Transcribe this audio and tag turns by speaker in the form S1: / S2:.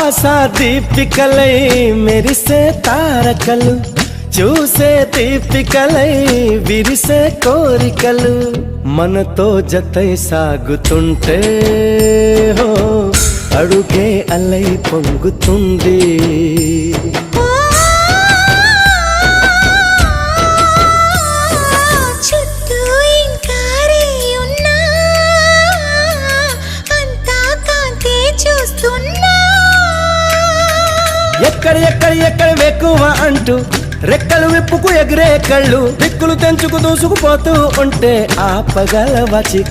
S1: ఆశా దీపికలై మెరిసే తారకలు, చూసే దీపికలై విరిసే కోరికలు, మనతో జతై సాగుతుంటే హో అడుగే అలై పొంగుతుంది. ఎక్కడ ఎక్కడ ఎక్కడ వెక్కువ అంటూ రెక్కలు విప్పుకు ఎగిరే కళ్ళు, దిక్కులు తెంచుకు దూసుకుపోతూ ఉంటే ఆపగలవచి